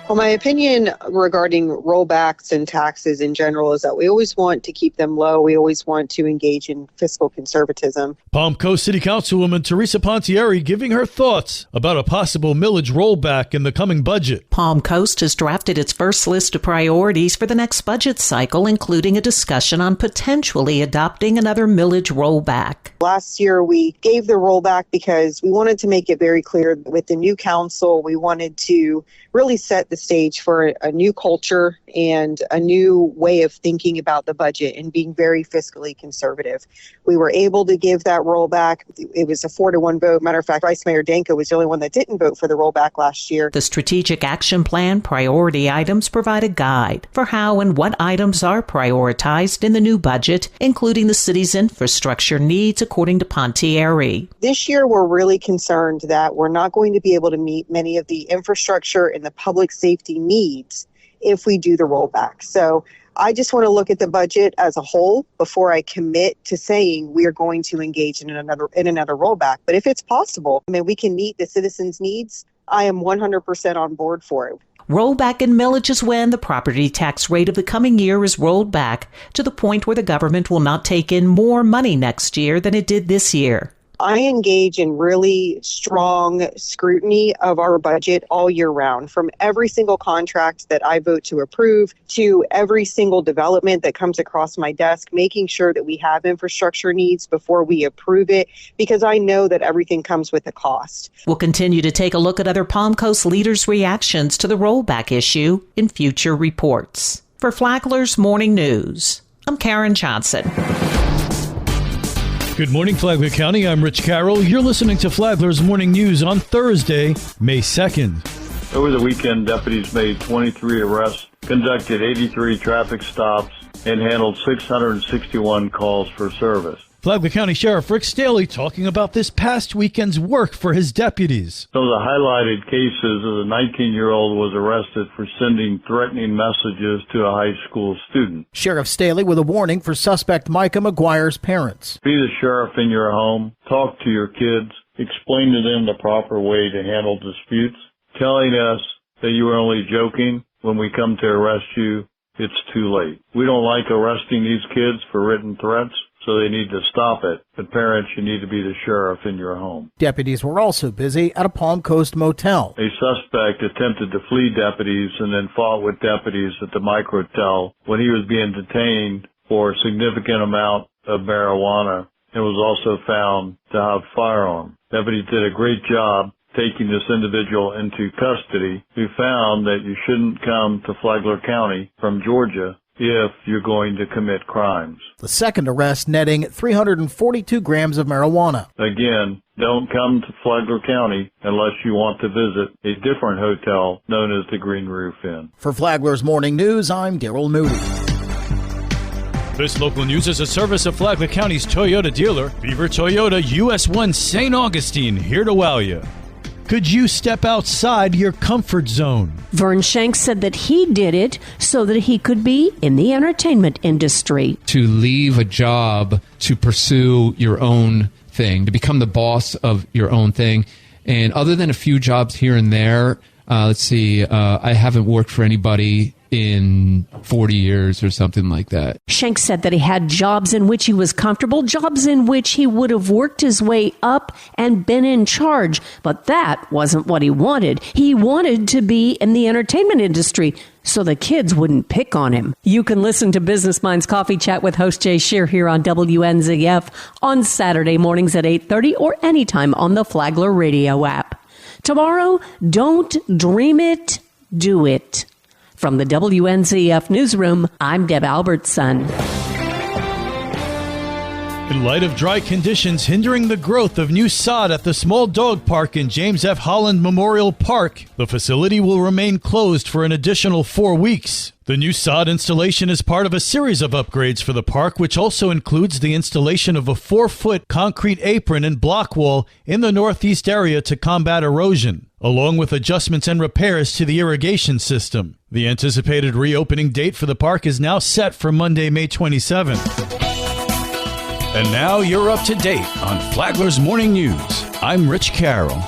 Well, my opinion regarding rollbacks and taxes in general is that we always want to keep them low. We always want to engage in fiscal conservatism. Palm Coast City Councilwoman Teresa Pontieri giving her thoughts about a possible millage rollback in the coming budget. Palm Coast has drafted its first list of priorities for the next budget cycle, including a discussion on potentially adopting another millage rollback. Last year, we gave the rollback because we wanted to make it very clear with the new council, we wanted to really set the stage for a new culture and a new way of thinking about the budget and being very fiscally conservative. We were able to give that rollback. It was a 4-1 vote. Matter of fact, Vice Mayor Danko was the only one that didn't vote for the rollback last year. The Strategic Action Plan priority items provide a guide for how and what items are prioritized in the new budget, including the city's infrastructure needs, according to Pontieri. This year, we're really concerned that we're not going to be able to meet many of the infrastructure and the public safety needs if we do the rollback. So I just want to look at the budget as a whole before I commit to saying we are going to engage in another rollback. But if it's possible, we can meet the citizens' needs. I am 100% on board for it. Rollback in millage is when the property tax rate of the coming year is rolled back to the point where the government will not take in more money next year than it did this year. I engage in really strong scrutiny of our budget all year round, from every single contract that I vote to approve to every single development that comes across my desk, making sure that we have infrastructure needs before we approve it, because I know that everything comes with a cost. We'll continue to take a look at other Palm Coast leaders' reactions to the rollback issue in future reports. For Flagler's Morning News, I'm Karen Johnson. Good morning, Flagler County. I'm Rich Carroll. You're listening to Flagler's Morning News on Thursday, May 2nd. Over the weekend, deputies made 23 arrests, conducted 83 traffic stops, and handled 661 calls for service. Flagler County Sheriff Rick Staley talking about this past weekend's work for his deputies. Some of the highlighted cases of the 19-year-old was arrested for sending threatening messages to a high school student. Sheriff Staley with a warning for suspect Micah McGuire's parents. Be the sheriff in your home. Talk to your kids. Explain to them the proper way to handle disputes. Telling us that you were only joking when we come to arrest you, it's too late. We don't like arresting these kids for written threats, so they need to stop it. But parents, you need to be the sheriff in your home. Deputies were also busy at a Palm Coast motel. A suspect attempted to flee deputies and then fought with deputies at the microtel when he was being detained for a significant amount of marijuana and was also found to have a firearm. Deputies did a great job taking this individual into custody. We found that you shouldn't come to Flagler County from Georgia if you're going to commit crimes. The second arrest netting 342 grams of marijuana. Again, don't come to Flagler County unless you want to visit a different hotel known as the Green Roof Inn. For Flagler's Morning News, I'm Daryl Moody. This local news is a service of Flagler County's Toyota dealer, Beaver Toyota US 1 St. Augustine, here to wow you. Could you step outside your comfort zone? Vern Shanks said that he did it so that he could be in the entertainment industry. To leave a job to pursue your own thing, to become the boss of your own thing. And other than a few jobs here and there, I haven't worked for anybody in 40 years or something like that. Shanks said that he had jobs in which he was comfortable, jobs in which he would have worked his way up and been in charge. But that wasn't what he wanted. He wanted to be in the entertainment industry so the kids wouldn't pick on him. You can listen to Business Minds Coffee Chat with host Jay Shear here on WNZF on Saturday mornings at 8:30 or anytime on the Flagler radio app. Tomorrow, don't dream it, do it. From the WNZF Newsroom, I'm Deb Albertson. In light of dry conditions hindering the growth of new sod at the small dog park in James F. Holland Memorial Park, the facility will remain closed for an additional 4 weeks. The new sod installation is part of a series of upgrades for the park, which also includes the installation of a 4-foot concrete apron and block wall in the northeast area to combat erosion, along with adjustments and repairs to the irrigation system. The anticipated reopening date for the park is now set for Monday, May 27th. And now you're up to date on Flagler's Morning News. I'm Rich Carroll.